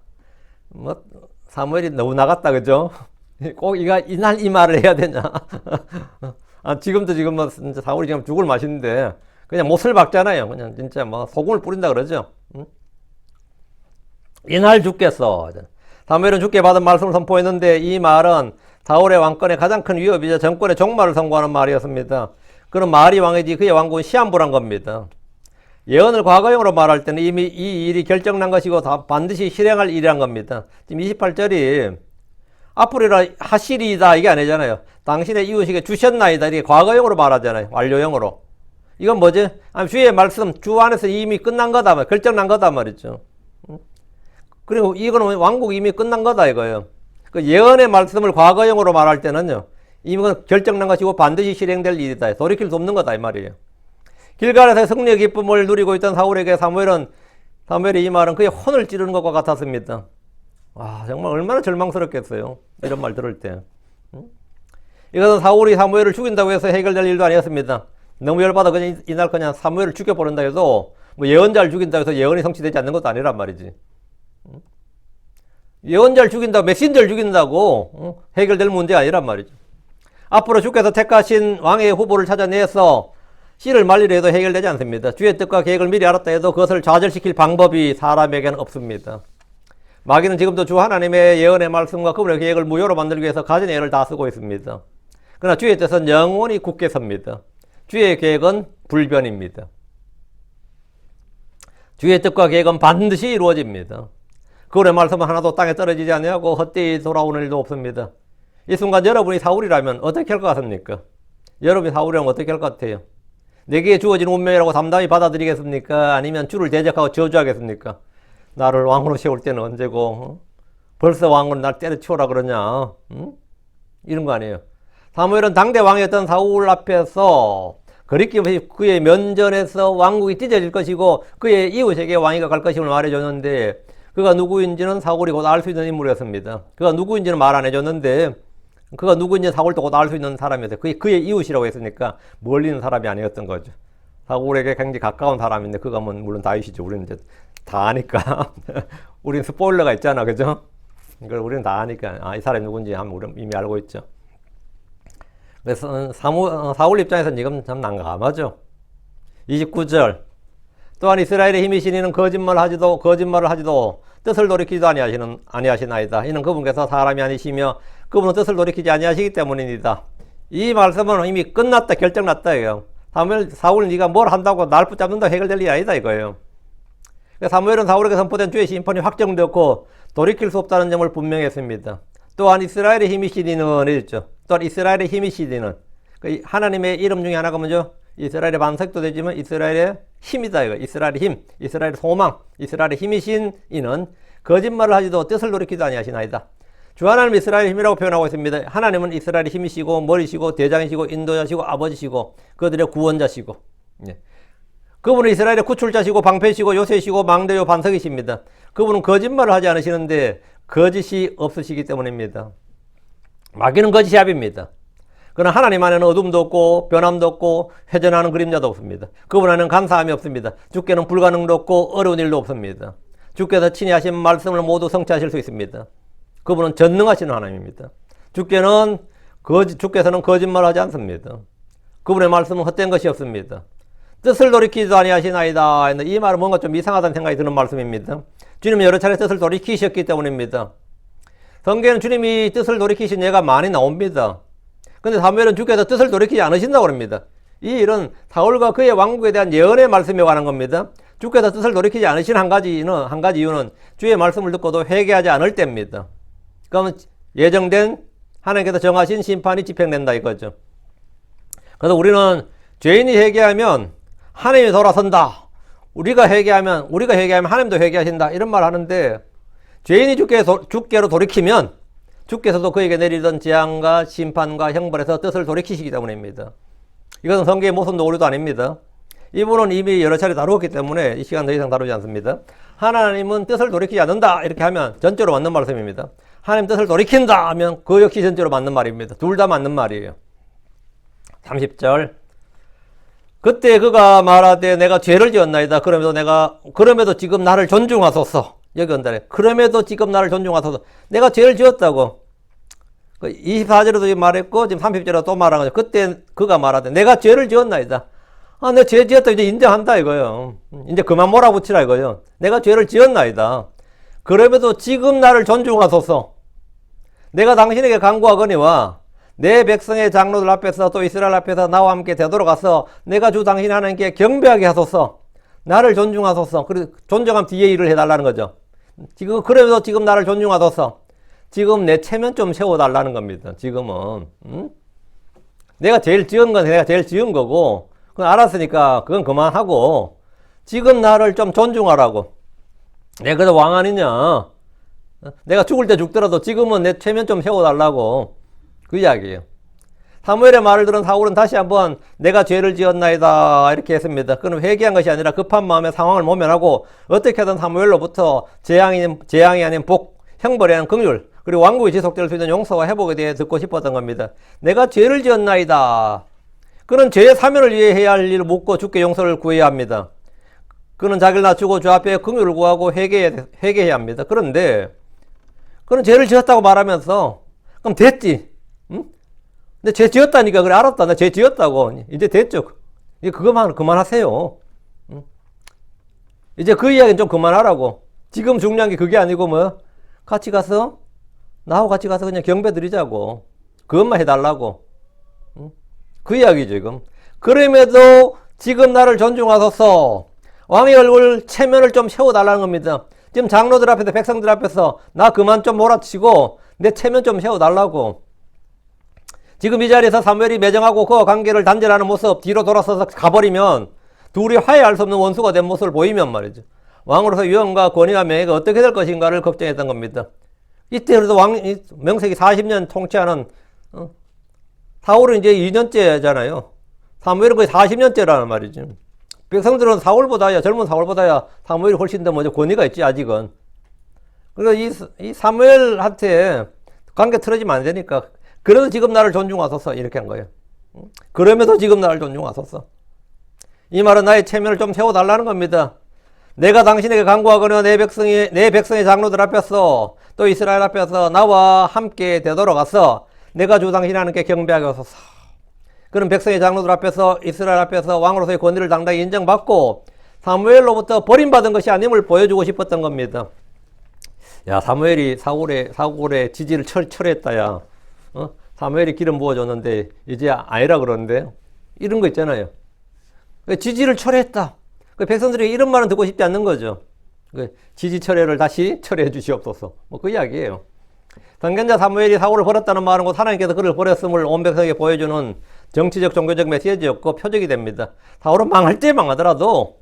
뭐 사무엘이 너무 나갔다 그죠? 꼭 이날 이 말을 해야 되냐? 지금도 뭐 사울이 지금 죽을 맛인데 그냥 못을 박잖아요. 그냥 진짜 뭐 소금을 뿌린다 그러죠. 이날 주께서 사무엘은 주께 받은 말씀을 선포했는데 이 말은 사울의 왕권의 가장 큰 위협이자 정권의 종말을 선고하는 말이었습니다. 그런 말이 왕이지 그의 왕국은 시한부란 겁니다. 예언을 과거형으로 말할 때는 이미 이 일이 결정난 것이고 반드시 실행할 일이란 겁니다. 지금 28절이 앞으로라 하시리이다 이게 아니잖아요. 당신의 이웃에게 주셨나이다 이게 과거형으로 말하잖아요. 완료형으로. 이건 뭐지? 주의 말씀 주 안에서 이미 끝난 거다, 결정난 거다 말이죠. 그리고 이거는 왕국이 이미 끝난 거다 이거예요. 그 예언의 말씀을 과거형으로 말할 때는요, 이미 결정난 것이고 반드시 실행될 일이다. 돌이킬 수 없는 거다 이 말이에요. 길갈에서 승리의 기쁨을 누리고 있던 사울에게 사무엘이 이 말은 그의 혼을 찌르는 것과 같았습니다. 와, 정말 얼마나 절망스럽겠어요. 이런 말 들을 때. 이것은 사울이 사무엘을 죽인다고 해서 해결될 일도 아니었습니다. 너무 열받아 그냥 이날 그냥 사무엘을 죽여버린다 해도 뭐 예언자를 죽인다 해서 예언이 성취되지 않는 것도 아니란 말이지. 예언자를 죽인다고 메신저를 죽인다고 해결될 문제가 아니란 말이죠. 앞으로 주께서 택하신 왕의 후보를 찾아내서 씨를 말리려 해도 해결되지 않습니다. 주의 뜻과 계획을 미리 알았다 해도 그것을 좌절시킬 방법이 사람에게는 없습니다. 마귀는 지금도 주 하나님의 예언의 말씀과 그분의 계획을 무효로 만들기 위해서 가진 애를 다 쓰고 있습니다. 그러나 주의 뜻은 영원히 굳게 섭니다. 주의 계획은 불변입니다. 주의 뜻과 계획은 반드시 이루어집니다. 그분의 말씀은 하나도 땅에 떨어지지 아니하고 헛되이 돌아오는 일도 없습니다. 이 순간 여러분이 사울이라면 어떻게 할 것 같습니까? 여러분이 사울이라면 어떻게 할 것 같아요? 내게 주어진 운명이라고 담담히 받아들이겠습니까? 아니면 주를 대적하고 저주하겠습니까? 나를 왕으로 세울 때는 언제고 벌써 왕으로 날 때려치우라 그러냐? 이런 거 아니에요. 사무엘은 당대 왕이었던 사울 앞에서 거리낌없이 그의 면전에서 왕국이 찢어질 것이고 그의 이웃에게 왕위가 갈 것임을 말해줬는데 그가 누구인지는 사울이 곧 알 수 있는 인물이었습니다. 그가 누구인지는 말 안 해줬는데 그가 누구인지 사울도 곧 알 수 있는 사람이었어요. 그게 그의 이웃이라고 했으니까 멀리 있는 사람이 아니었던 거죠. 사울에게 굉장히 가까운 사람인데 그가 물론 다윗이죠. 우리는 이제 다 아니까. 우리는 스포일러가 있잖아. 그죠? 이걸 우리는 다 아니까 이 사람이 누군지 우리는 이미 알고 있죠. 그래서 사울 입장에서는 지금 참 난감하죠. 29절 또한 이스라엘의 힘이 신이는 거짓말을 하지도 뜻을 돌이키지도 아니하시나이다. 이는 그분께서 사람이 아니시며 그분은 뜻을 돌이키지 아니하시기 때문입니다. 이 말씀은 이미 끝났다, 결정났다 이거예요. 사울 네가 뭘 한다고 날 붙잡는다 해결될 일이 아니다 이거예요. 사무엘은 사울에게 선포된 주의 심판이 확정되었고 돌이킬 수 없다는 점을 분명히 했습니다. 또한 이스라엘의 힘이 시디는 있죠. 또한 이스라엘의 힘이 시디는 하나님의 이름 중에 하나가 뭐죠? 이스라엘의 반석도 되지만 이스라엘의 힘이다 이거. 이스라엘의 힘, 이스라엘의 소망, 이스라엘의 힘이신 이는 거짓말을 하지도 뜻을 돌이키지 아니하시나이다. 주 하나님 이스라엘의 힘이라고 표현하고 있습니다. 하나님은 이스라엘의 힘이시고 머리시고 대장이시고 인도자시고 아버지시고 그들의 구원자시고 그분은 이스라엘의 구출자시고 방패시고 요새시고 망대요 반석이십니다. 그분은 거짓말을 하지 않으시는데 거짓이 없으시기 때문입니다. 마귀는 거짓이 합입니다. 그러나 하나님 안에는 어둠도 없고 변함도 없고 회전하는 그림자도 없습니다. 그분 안에는 간사함이 없습니다. 주께는 불가능도 없고 어려운 일도 없습니다. 주께서 친히 하신 말씀을 모두 성취하실 수 있습니다. 그분은 전능하신 하나님입니다. 주께서는 거짓말하지 않습니다. 그분의 말씀은 헛된 것이 없습니다. 뜻을 돌이키지도 아니하시나이다. 이 말은 뭔가 좀 이상하다는 생각이 드는 말씀입니다. 주님은 여러 차례 뜻을 돌이키셨기 때문입니다. 성경에는 주님이 뜻을 돌이키신 예가 많이 나옵니다. 근데 사무엘은 주께서 뜻을 돌이키지 않으신다고 합니다. 이 일은 사울과 그의 왕국에 대한 예언의 말씀에 관한 겁니다. 주께서 뜻을 돌이키지 않으신 한 가지 이유는 주의 말씀을 듣고도 회개하지 않을 때입니다. 그러면 예정된 하나님께서 정하신 심판이 집행된다 이거죠. 그래서 우리는 죄인이 회개하면 하나님이 돌아선다. 우리가 회개하면 하나님도 회개하신다. 이런 말 하는데 죄인이 주께로 돌이키면 주께서도 그에게 내리던 재앙과 심판과 형벌에서 뜻을 돌이키시기 때문입니다. 이것은 성경의 모순도 오류도 아닙니다. 이분은 이미 여러 차례 다루었기 때문에 이 시간 더 이상 다루지 않습니다. 하나님은 뜻을 돌이키지 않는다 이렇게 하면 전적으로 맞는 말씀입니다. 하나님 뜻을 돌이킨다 하면 그 역시 전적으로 맞는 말입니다. 둘 다 맞는 말이에요. 30절 그때 그가 말하되 내가 죄를 지었나이다. 그럼에도 지금 나를 존중하소서. 여기 온다래. 그럼에도 지금 나를 존중하소서. 내가 죄를 지었다고. 24절에도 말했고 지금 30절에도 또 말한 거죠. 그때 그가 말하되 내가 죄를 지었나이다. 내 죄 지었다 이제 인정한다 이거요. 이제 그만 몰아붙이라 이거요. 내가 죄를 지었나이다. 그럼에도 지금 나를 존중하소서. 내가 당신에게 간구하거니와 내 백성의 장로들 앞에서 또 이스라엘 앞에서 나와 함께 되돌아가서 내가 주 당신 하나님께 경배하게 하소서. 나를 존중하소서. 그리고 존중하면 뒤에 일을 해달라는 거죠. 그래도 지금 나를 존중하소서. 지금 내 체면 좀 세워달라는 겁니다. 지금은. 내가 제일 지은 건 내가 제일 지은 거고, 그건 알았으니까 그건 그만하고, 지금 나를 좀 존중하라고. 내가 그래도 왕 아니냐. 내가 죽을 때 죽더라도 지금은 내 체면 좀 세워달라고. 그 이야기예요. 사무엘의 말을 들은 사울은 다시 한번 내가 죄를 지었나이다 이렇게 했습니다. 그는 회개한 것이 아니라 급한 마음에 상황을 모면하고 어떻게든 사무엘로부터 재앙이 아닌 복, 형벌에 대한 긍휼, 그리고 왕국이 지속될 수 있는 용서와 회복에 대해 듣고 싶었던 겁니다. 내가 죄를 지었나이다. 그는 죄의 사면을 위해 해야 할 일을 묻고 주께 용서를 구해야 합니다. 그는 자기를 낮추고 주 앞에 긍휼을 구하고 회개해야 합니다. 그런데 그는 죄를 지었다고 말하면서 그럼 됐지. 응? 근데 죄 지었다니까. 그래, 알았다. 나 죄 지었다고. 이제 됐죠. 이제 그것만 그만하세요. 응? 이제 그 이야기는 좀 그만하라고. 지금 중요한 게 그게 아니고 뭐 같이 가서 나하고 같이 가서 그냥 경배 드리자고. 그것만 해달라고. 응? 그 이야기죠 지금. 그럼에도 지금 나를 존중하소서. 왕의 얼굴 체면을 좀 세워달라는 겁니다. 지금 장로들 앞에서 백성들 앞에서 나 그만 좀 몰아치고 내 체면 좀 세워달라고. 지금 이 자리에서 사무엘이 매정하고 그 관계를 단절하는 모습, 뒤로 돌아서서 가버리면 둘이 화해할 수 없는 원수가 된 모습을 보이면 말이죠. 왕으로서 위엄과 권위와 명예가 어떻게 될 것인가를 걱정했던 겁니다. 이때 그래도 명색이 40년 통치하는 사울은 이제 2년째잖아요. 사무엘은 거의 40년째라는 말이죠. 백성들은 사울보다야, 젊은 사울보다야 사무엘이 훨씬 더 먼저 권위가 있지, 아직은. 그러니까 이 사무엘한테 관계 틀어지면 안 되니까. 그래도 지금 나를 존중하소서. 이렇게 한 거예요. 그럼에도 지금 나를 존중하소서. 이 말은 나의 체면을 좀 세워달라는 겁니다. 내가 당신에게 간구하거나 내 백성의 장로들 앞에서 또 이스라엘 앞에서 나와 함께 되돌아가서 내가 주 당신 하나님께 경배하게 하소서. 그런 백성의 장로들 앞에서 이스라엘 앞에서 왕으로서의 권위를 당당히 인정받고 사무엘로부터 버림받은 것이 아님을 보여주고 싶었던 겁니다. 야, 사무엘이 사울의 지지를 철회했다. 야, 사무엘이 기름 부어줬는데 이제 아니라 그러는데 이런 거 있잖아요. 지지를 철회했다. 백성들이 이런 말은 듣고 싶지 않는 거죠. 지지 철회를 다시 철회해 주시옵소서. 뭐 그 이야기예요. 선견자 사무엘이 사울을 버렸다는 말은 곧 하나님께서 그를 버렸음을 온 백성에게 보여주는 정치적 종교적 메시지였고 표적이 됩니다. 사울은 망할 때 망하더라도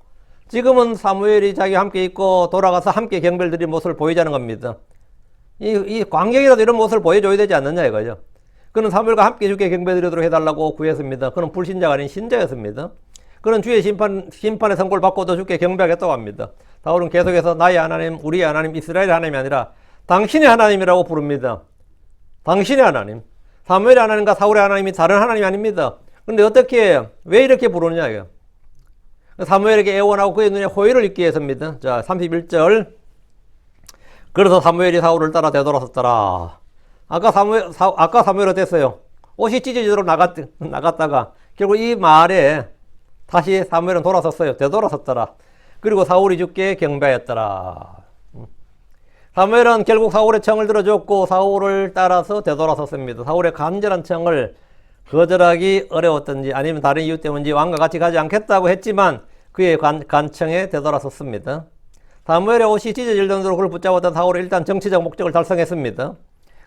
지금은 사무엘이 자기와 함께 있고 돌아가서 함께 경배를 드린 모습을 보이자는 겁니다. 이 광경이라도 이런 모습을 보여줘야 되지 않느냐 이거죠. 그는 사무엘과 함께 주께 경배드리도록 해달라고 구했습니다. 그는 불신자가 아닌 신자였습니다. 그는 주의 심판의 선고를 받고도 주께 경배하겠다고 합니다. 사울은 계속해서 나의 하나님, 우리의 하나님, 이스라엘의 하나님이 아니라 당신의 하나님이라고 부릅니다. 당신의 하나님. 사무엘의 하나님과 사울의 하나님이 다른 하나님이 아닙니다. 그런데 왜 이렇게 부르느냐 이거. 사무엘에게 애원하고 그의 눈에 호의를 입기 위해서입니다. 자, 31절. 그래서 사무엘이 사울을 따라 되돌아섰더라. 아까 사무엘 어땠어요? 옷이 찢어지도록 나갔다가 결국 이 말에 다시 사무엘은 돌아섰어요. 되돌아섰더라. 그리고 사울이 주께 경배하였더라. 사무엘은 결국 사울의 청을 들어줬고 사울을 따라서 되돌아섰습니다. 사울의 간절한 청을 거절하기 어려웠던지 아니면 다른 이유 때문인지 왕과 같이 가지 않겠다고 했지만 그의 간청에 되돌아섰습니다. 사무엘의 옷이 찢어질 정도로 그를 붙잡았던 사울은 일단 정치적 목적을 달성했습니다.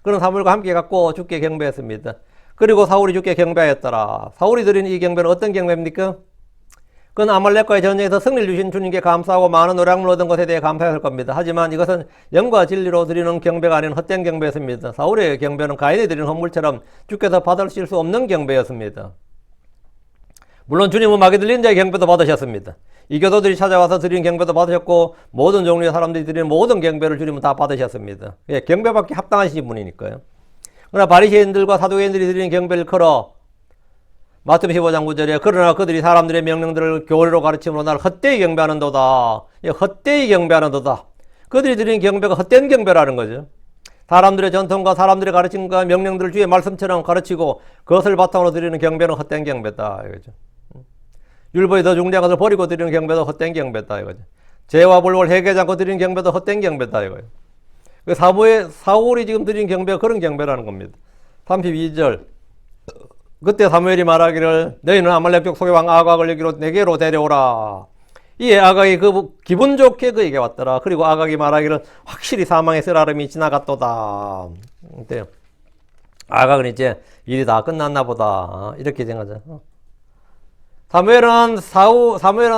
그는 사무엘과 함께 갔고 주께 경배했습니다. 그리고 사울이 주께 경배하였더라. 사울이 드린 이 경배는 어떤 경배입니까? 그건 아말렉과의 전쟁에서 승리를 주신 주님께 감사하고 많은 노량물 얻은 것에 대해 감사할 겁니다. 하지만 이것은 영과 진리로 드리는 경배가 아닌 헛된 경배였습니다. 사울의 경배는 가인이 드리는 헌물처럼 주께서 받으실 수 없는 경배였습니다. 물론 주님은 마귀 들린 자의 경배도 받으셨습니다. 이교도들이 찾아와서 드리는 경배도 받으셨고 모든 종류의 사람들이 드리는 모든 경배를 주님은 다 받으셨습니다. 예, 경배받기 합당하신 분이니까요. 그러나 바리새인들과 사두개인들이 드리는 경배를 걸어 마태복음 15장 9절에 그러나 그들이 사람들의 명령들을 교리로 가르침으로 나를 헛되이 경배하는도다. 헛되이 경배하는도다. 그들이 드리는 경배가 헛된 경배라는 거죠. 사람들의 전통과 사람들의 가르침과 명령들을 주의 말씀처럼 가르치고 그것을 바탕으로 드리는 경배는 헛된 경배다. 이거죠. 율법이 더 중대한 것을 버리고 드리는 경배도 헛된 경배다. 이거죠. 죄와 불법을 회개하지 않고 드리는 경배도 헛된 경배다. 이거예요. 사울이 지금 드리는 경배가 그런 경배라는 겁니다. 32절. 그때 사무엘이 말하기를 너희는 아말렉 족속의 왕 아각을 여기로 내게로 데려오라. 이에 아각이 기분 좋게 그에게 왔더라. 그리고 아각이 말하기를 확실히 사망의 쓰라름이 지나갔도다. 아각은 이제 일이 다 끝났나 보다. 이렇게 생각하죠. 사무엘은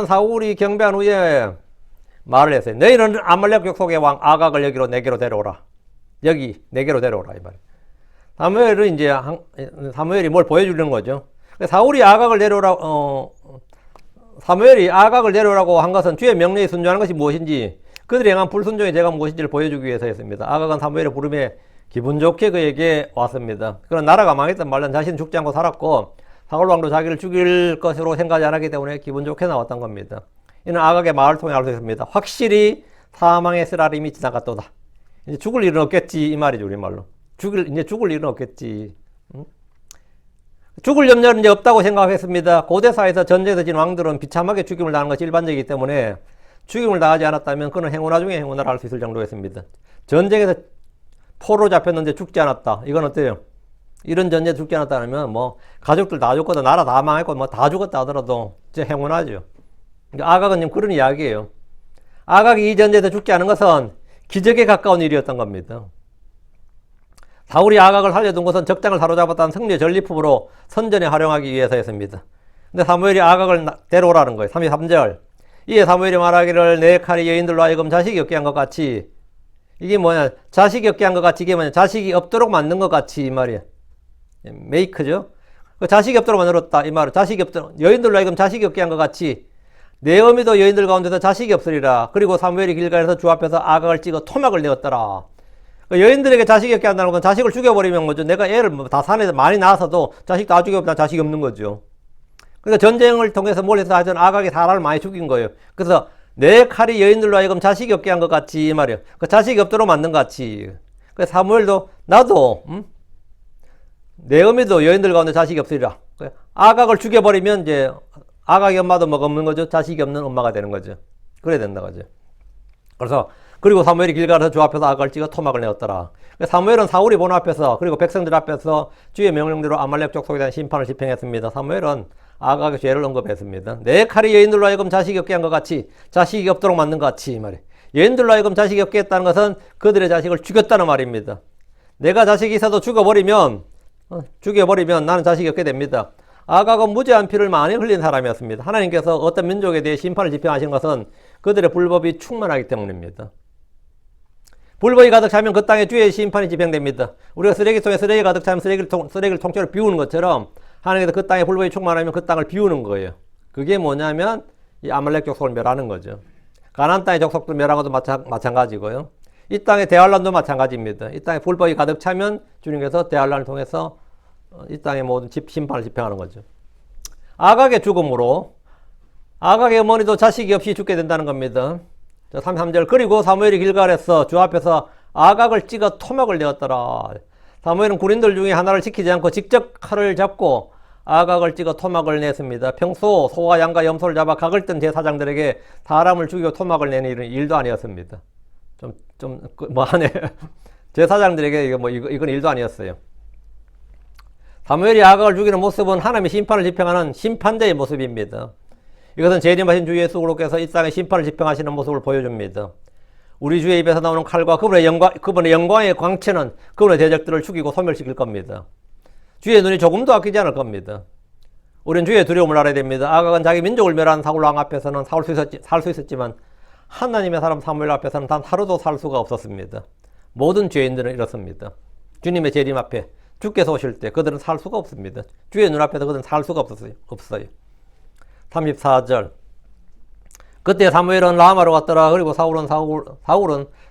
사울이 경배한 후에 말을 했어요. 너희는 아말렉 족속의 왕 아각을 여기로 내게로 데려오라. 여기 내게로 데려오라 이 말이에요. 사무엘이 뭘 보여주려는 거죠. 사무엘이 아각을 데려오라고 한 것은 주의 명령에 순종하는 것이 무엇인지 그들이 행한 불순종의 죄가 무엇인지를 보여주기 위해서였습니다. 아각은 사무엘의 부름에 기분 좋게 그에게 왔습니다. 그런 나라가 망했던 말은 자신은 죽지 않고 살았고 사울 왕도 자기를 죽일 것으로 생각하지 않았기 때문에 기분 좋게 나왔던 겁니다. 이는 아각의 말을 통해 알 수 있습니다. 확실히 사망의 쓰라림이 지나갔도다. 이제 죽을 일은 없겠지 이 말이죠, 우리말로. 이제 죽을 일은 없겠지. 죽을 염려는 이제 없다고 생각했습니다. 고대사에서 전쟁에서 진 왕들은 비참하게 죽임을 당하는 것이 일반적이기 때문에 죽임을 당하지 않았다면 그는 행운아 중에 행운아를 할 수 있을 정도였습니다. 전쟁에서 포로 잡혔는데 죽지 않았다. 이건 어때요? 이런 전쟁에 죽지 않았다면 뭐 가족들 다 죽거든, 나라 다 망했고 뭐 다 죽었다 하더라도 진짜 행운하죠. 아각은 지금 그런 이야기예요. 아각이 이 전쟁에서 죽지 않은 것은 기적에 가까운 일이었던 겁니다. 사울이 아각을 살려둔 것은 적장을 사로잡았다는 승리의 전리품으로 선전에 활용하기 위해서였습니다. 근데 사무엘이 아각을 데려오라는 거예요. 33절. 이에 사무엘이 말하기를 내 칼이 여인들로 하여금 자식이 없게 한 것 같이. 이게 뭐냐, 자식이 없게 한 것 같이. 이게 뭐냐, 자식이 없도록 만든 것 같이 이 말이야. 메이크죠. 자식이 없도록 만들었다 이 말은, 자식이 없도록, 여인들로 하여금 자식이 없게 한 것 같이 내 어미도 여인들 가운데서 자식이 없으리라. 그리고 사무엘이 길가에서 주 앞에서 아각을 찍어 토막을 내었더라. 여인들에게 자식이 없게 한다는 건 자식을 죽여버리면 뭐죠? 내가 애를 다 산에서 많이 낳아서도 자식 다 죽여버리면 자식이 없는 거죠. 그러니까 전쟁을 통해서 뭘 해서 하여튼 아각이 사람을 많이 죽인 거예요. 그래서 내 칼이 여인들로 하여금 자식이 없게 한 것 같이 이 말이에요. 그 자식이 없도록 만든 것 같이. 그래서 사무엘도 나도 내 어미도 여인들 가운데 자식이 없으리라. 아각을 죽여버리면 이제 아각의 엄마도 뭐가 없는 거죠. 자식이 없는 엄마가 되는 거죠. 그래야 된다 거죠. 그래서 그리고 사무엘이 길가에서 주 앞에서 아각을 찍어 토막을 내었더라. 사무엘은 사울이 본 앞에서 그리고 백성들 앞에서 주의 명령대로 아말렉 족속에 대한 심판을 집행했습니다. 사무엘은 아각의 죄를 언급했습니다. 내 칼이 여인들로 하여금 자식이 없게 한 것 같이, 자식이 없도록 만든 것 같이 이 말이에요. 여인들로 하여금 자식이 없게 했다는 것은 그들의 자식을 죽였다는 말입니다. 내가 자식이 있어도 죽여버리면 나는 자식이 없게 됩니다. 아각은 무죄한 피를 많이 흘린 사람이었습니다. 하나님께서 어떤 민족에 대해 심판을 집행하신 것은 그들의 불법이 충만하기 때문입니다. 불법이 가득 차면 그 땅에 주의 심판이 집행됩니다. 우리가 쓰레기통에 쓰레기 가득 차면 쓰레기를 통째로 비우는 것처럼 하나님께서 그 땅에 불법이 충만하면 그 땅을 비우는 거예요. 그게 뭐냐면 이 아말렉 족속을 멸하는 거죠. 가나안 땅의 족속도 멸한 것도 마찬가지고요. 이 땅의 대환란도 마찬가지입니다. 이 땅에 불법이 가득 차면 주님께서 대환란을 통해서 이 땅의 모든 심판을 집행하는 거죠. 아각의 죽음으로 아각의 어머니도 자식이 없이 죽게 된다는 겁니다. 33절. 그리고 사무엘이 길갈에서 주 앞에서 아각을 찍어 토막을 내었더라. 사무엘은 군인들 중에 하나를 지키지 않고 직접 칼을 잡고 아각을 찍어 토막을 냈습니다. 평소 소와 양과 염소를 잡아 각을 뜬 제사장들에게 사람을 죽이고 토막을 내는 일은 일도 아니었습니다. 뭐하네. 제사장들에게 이건 일도 아니었어요. 사무엘이 아각을 죽이는 모습은 하나님의 심판을 집행하는 심판자의 모습입니다. 이것은 재림하신 주 예수 그리스도께서 이 땅에 심판을 집행하시는 모습을 보여줍니다. 우리 주의 입에서 나오는 칼과 그분의 영광의 광채는 그분의 대적들을 죽이고 소멸시킬 겁니다. 주의 눈이 조금도 아끼지 않을 겁니다. 우리는 주의 두려움을 알아야 됩니다. 아각은 자기 민족을 멸한 사울 왕 앞에서는 살 수 있었지만 하나님의 사람 사무엘 앞에서는 단 하루도 살 수가 없었습니다. 모든 죄인들은 이렇습니다. 주님의 재림 앞에 주께서 오실 때 그들은 살 수가 없습니다. 주의 눈앞에서 그들은 살 수가 없어요. 34절. 그때 사무엘은 라마로 갔더라. 그리고 사울은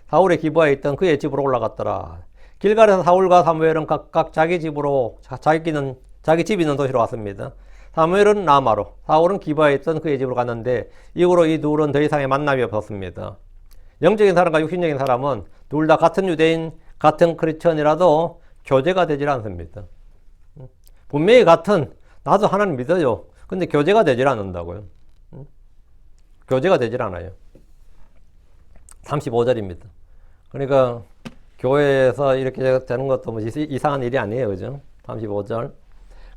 사울의 기부하에 있던 그의 집으로 올라갔더라. 길갈에서 사울과 사무엘은 각각 자기 집으로 자기 집 있는 도시로 왔습니다. 사무엘은 라마로, 사울은 기부하에 있던 그의 집으로 갔는데 이후로 이 둘은 더 이상의 만남이 없었습니다. 영적인 사람과 육신적인 사람은 둘 다 같은 유대인, 같은 크리스천이라도 교제가 되질 않습니다. 분명히 나도 하나님 믿어요. 근데 교제가 되질 않는다고요. 교제가 되질 않아요. 35절입니다. 그러니까 교회에서 이렇게 되는 것도 뭐 이상한 일이 아니에요. 그죠? 35절.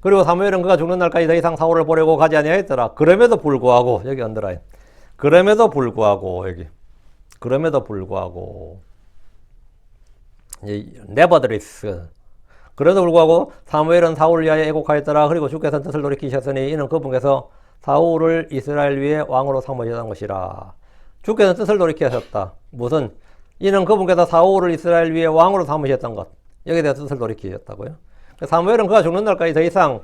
그리고 사무엘은 그가 죽는 날까지 더 이상 사울을 보려고 가지 아니하였더라. 그럼에도 불구하고 여기 언더라인. 그럼에도 불구하고 nevertheless. 그럼에도 불구하고 사무엘은 사울을 위하여 애곡하였더라. 그리고 주께서 뜻을 돌이키셨으니 이는 그분께서 사울을 이스라엘 위에 왕으로 삼으셨던 것이라. 주께서 뜻을 돌이키셨다. 무슨? 이는 그분께서 사울을 이스라엘 위에 왕으로 삼으셨던 것. 여기에 대해서 뜻을 돌이키셨다고요. 사무엘은 그가 죽는 날까지 더 이상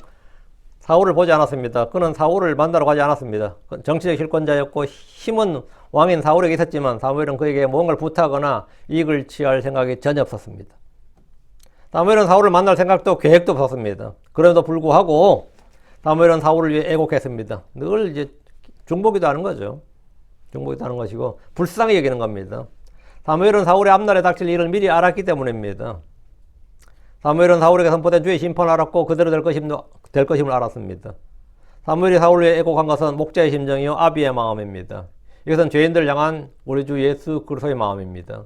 사울을 보지 않았습니다. 그는 사울을 만나러 가지 않았습니다. 정치적 실권자였고 힘은 왕인 사울에게 있었지만 사무엘은 그에게 무언가를 부탁하거나 이익을 취할 생각이 전혀 없었습니다. 사무엘은 사울을 만날 생각도 계획도 없었습니다. 그럼에도 불구하고 사무엘은 사울을 위해 애곡했습니다. 늘 이제 중보기도 하는 거죠. 중보기도 하는 것이고 불쌍히 여기는 겁니다. 사무엘은 사울의 앞날에 닥칠 일을 미리 알았기 때문입니다. 사무엘은 사울에게 선포된 주의 심판을 알았고 그대로 될 것임을 알았습니다. 사무엘이 사울을 위해 애곡한 것은 목자의 심정이요 아비의 마음입니다. 이것은 죄인들을 향한 우리 주 예수 그리스도의 마음입니다.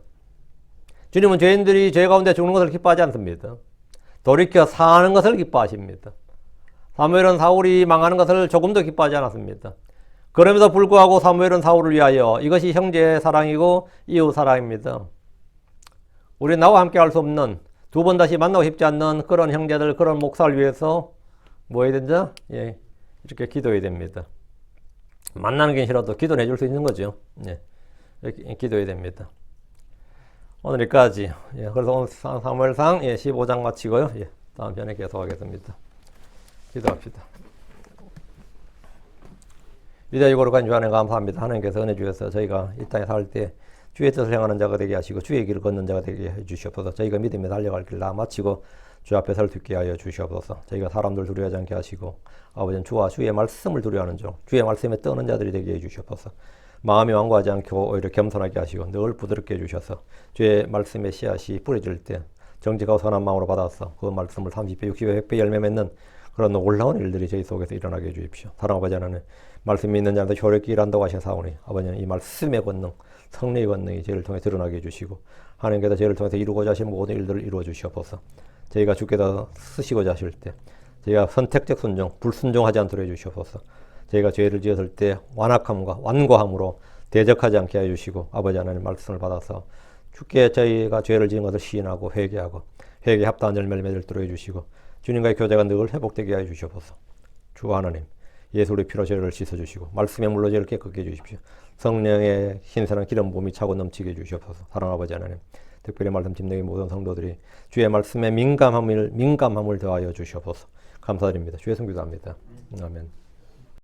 주님은 죄인들이 죄 가운데 죽는 것을 기뻐하지 않습니다. 돌이켜 사는 것을 기뻐하십니다. 사무엘은 사울이 망하는 것을 조금도 기뻐하지 않았습니다. 그럼에도 불구하고 사무엘은 사울을 위하여 이것이 형제의 사랑이고 이웃 사랑입니다. 우리 나와 함께 할 수 없는 두 번 다시 만나고 싶지 않는 그런 형제들, 그런 목사를 위해서 뭐 해야 된다? 예, 이렇게 기도해야 됩니다. 만나는 게 싫어도 기도를 해줄 수 있는 거죠. 예, 이렇게 기도해야 됩니다. 오늘 여기까지. 예, 그래서 오늘 사무엘상 15장 마치고요. 예, 다음 편에 계속하겠습니다. 기도합시다. 위대하고 거룩한 주 하나님 감사합니다. 하나님께서 은혜 주셔서 저희가 이 땅에 살 때 주의 뜻을 행하는 자가 되게 하시고 주의 길을 걷는 자가 되게 해주시옵소서. 저희가 믿음에 달려갈 길 다 마치고 주 앞에 설 수 있게 하여 주시옵소서. 저희가 사람들 두려워하지 않게 하시고 아버지는 주와 주의 말씀을 두려워하는 종, 주의 말씀에 떠는 자들이 되게 해주시옵소서. 마음이 완고하지 않고 오히려 겸손하게 하시고 늘 부드럽게 해주셔서 주의 말씀의 씨앗이 뿌려질 때 정직하고 선한 마음으로 받아서 그 말씀을 30배, 60배, 100배 열매 맺는 그런 놀라운 일들이 저희 속에서 일어나게 해주십시오. 사랑하는 아버지 하나님, 말씀이 있는 자한테 효력이 일한다고 하신 사오니 아버지는 이 말씀의 권능, 성령의 권능이 저희를 통해 드러나게 해주시고 하나님께서 저희를 통해서 이루고자 하신 모든 일들을 이루어 주시옵소서. 저희가 주께서 쓰시고자 하실 때 저희가 선택적 순종, 불순종하지 않도록 해주시옵소서. 저희가 죄를 지었을 때 완악함과 완고함으로 대적하지 않게 해주시고 아버지 하나님 말씀을 받아서 주께 저희가 죄를 지은 것을 시인하고 회개하고 회개에 합당한 열매를 맺도록 해주시고 주님과의 교제가 늘 회복되게 하여 주시옵소서. 주 하나님, 예수 우리 피로 죄를 씻어주시고 말씀의 물로 죄를 깨끗게 해주십시오. 성령의 신선한 기름 부음이 차고 넘치게 해주시옵소서. 사랑하는 아버지 하나님, 특별히 말씀 집내의 모든 성도들이 주의 말씀에 민감함을 더하여 주시옵소서. 감사드립니다. 주의 성기도합니다. 아멘.